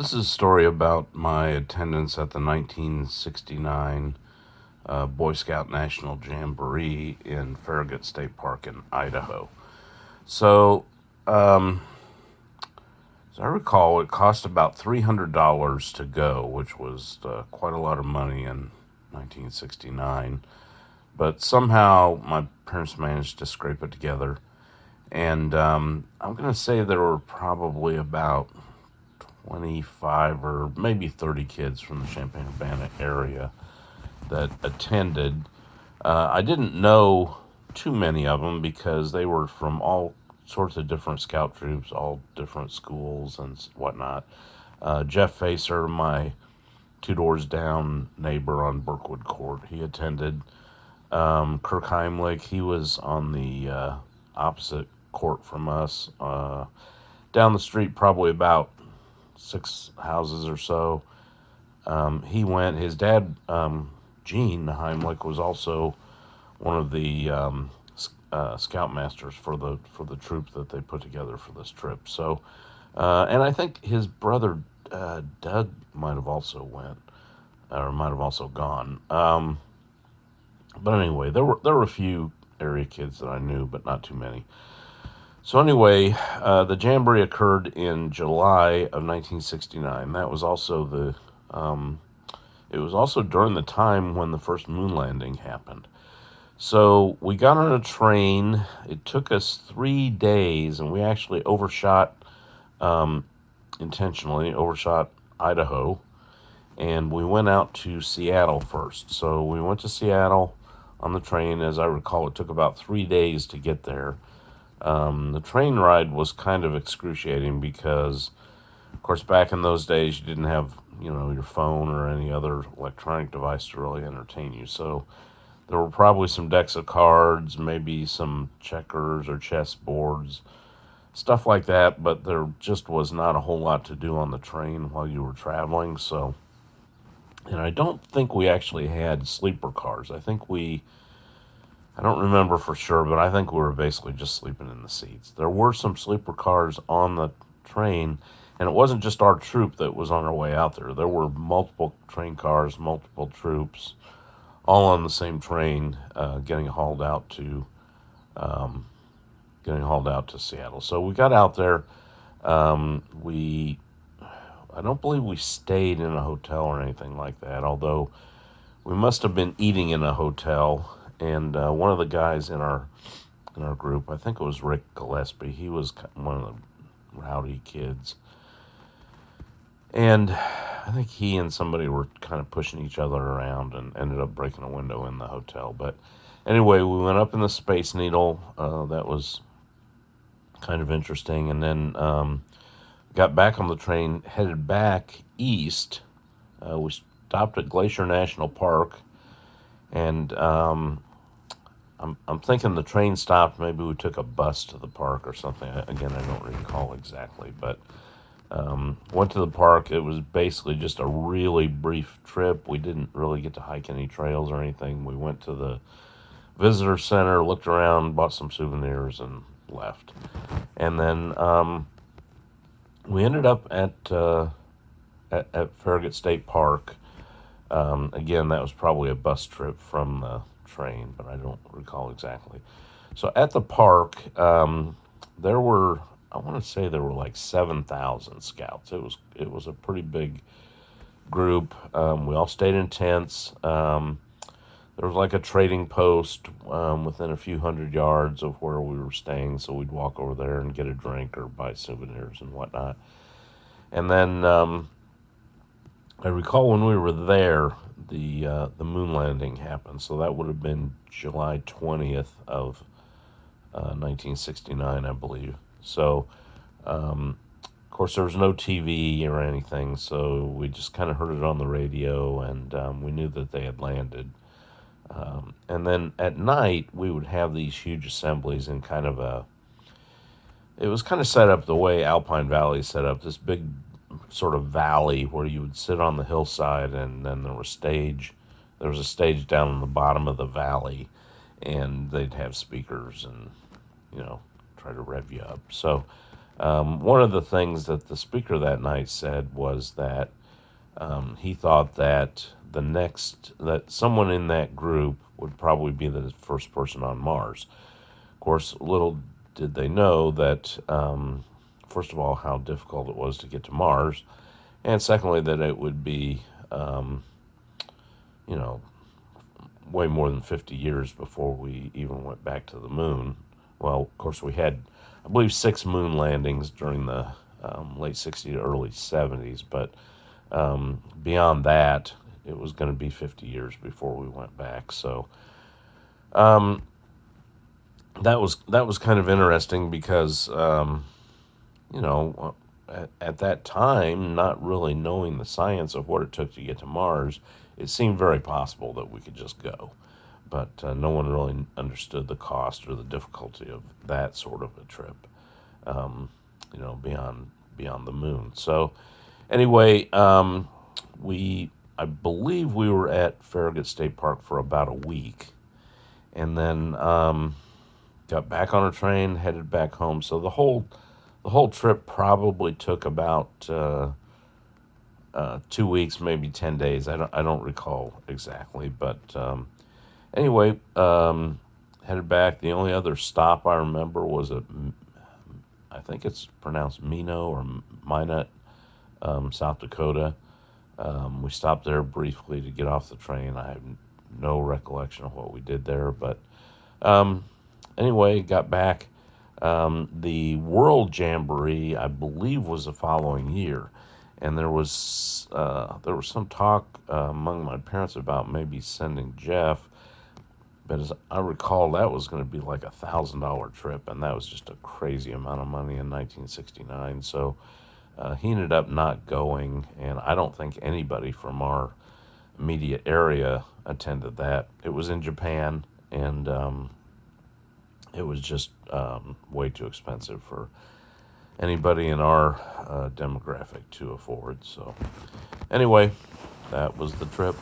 This is a story about my attendance at the 1969 Boy Scout National Jamboree in Farragut State Park in Idaho. So, um, as I recall, it cost about $300 to go, which was quite a lot of money in 1969. But somehow my parents managed to scrape it together. And I'm going to say there were probably about 25 or maybe 30 kids from the Champaign Urbana area that attended. I didn't know too many of them because they were from all sorts of different scout troops, all different schools and whatnot. Jeff Facer, my two doors down neighbor on Burkwood Court, he attended. Kirk Heimlich, he was on the opposite court from us, down the street, probably about six houses or so. He went. His dad, Gene Heimlich, was also one of the scoutmasters for the troop that they put together for this trip. So, and I think his brother Doug might have also went, or might have also gone. But anyway, there were a few area kids that I knew, but not too many. So anyway, the jamboree occurred in July of 1969. That was also it was also during the time when the first moon landing happened. So we got on a train. It took us 3 days, and we actually intentionally overshot Idaho, and we went out to Seattle first. So we went to Seattle on the train. As I recall, it took about 3 days to get there. The train ride was kind of excruciating because, of course, back in those days, you didn't have, your phone or any other electronic device to really entertain you. So there were probably some decks of cards, maybe some checkers or chess boards, stuff like that, but there just was not a whole lot to do on the train while you were traveling. So, and I don't think we actually had sleeper cars. I don't remember for sure, but I think we were basically just sleeping in the seats. There were some sleeper cars on the train, and it wasn't just our troop that was on our way out there. There were multiple train cars, multiple troops, all on the same train, getting hauled out to Seattle. So we got out there. I don't believe we stayed in a hotel or anything like that, although we must have been eating in a hotel. And one of the guys in our group, I think it was Rick Gillespie, he was one of the rowdy kids. And I think he and somebody were kind of pushing each other around and ended up breaking a window in the hotel. But anyway, we went up in the Space Needle. That was kind of interesting. And then got back on the train, headed back east. We stopped at Glacier National Park. And I'm thinking the train stopped. Maybe we took a bus to the park or something. Again, I don't recall exactly, but went to the park. It was basically just a really brief trip. We didn't really get to hike any trails or anything. We went to the visitor center, looked around, bought some souvenirs, and left. And then we ended up at Farragut State Park. Again, that was probably a bus trip from the train, but I don't recall exactly. So at the park, there were, I want to say there were like 7,000 scouts. It was a pretty big group. We all stayed in tents. There was like a trading post within a few hundred yards of where we were staying, so we'd walk over there and get a drink or buy souvenirs and whatnot. And then I recall when we were there, the moon landing happened. So that would have been July 20th of 1969, I believe. So, of course, there was no TV or anything, so we just kind of heard it on the radio, and we knew that they had landed. And then at night, we would have these huge assemblies in it was kind of set up the way Alpine Valley is set up, this big sort of valley where you would sit on the hillside, and then there was a stage down in the bottom of the valley, and they'd have speakers and try to rev you up. So One of the things that the speaker that night said was that he thought that that someone in that group would probably be the first person on Mars. Of course, little did they know that, first of all, how difficult it was to get to Mars, and secondly, that it would be, you know, way more than 50 years before we even went back to the moon. Well, of course, we had, I believe, 6 moon landings during the late 60s to early 70s, but beyond that, it was going to be 50 years before we went back. So that was kind of interesting because you know at that time, not really knowing the science of what it took to get to Mars, it seemed very possible that we could just go. But no one really understood the cost or the difficulty of that sort of a trip, beyond the moon. So anyway, I believe we were at Farragut State Park for about a week, and then got back on a train, headed back home. So the whole trip probably took about 2 weeks, maybe 10 days. I don't recall exactly, but anyway, headed back. The only other stop I remember was I think it's pronounced Mino or Minot, South Dakota. We stopped there briefly to get off the train. I have no recollection of what we did there, but anyway, got back. The World Jamboree, I believe, was the following year, and there was some talk among my parents about maybe sending Jeff, but as I recall, that was going to be like $1,000 trip, and that was just a crazy amount of money in 1969. So he ended up not going, and I don't think anybody from our immediate area attended that. It was in Japan, and it was just way too expensive for anybody in our demographic to afford. So anyway, that was the trip.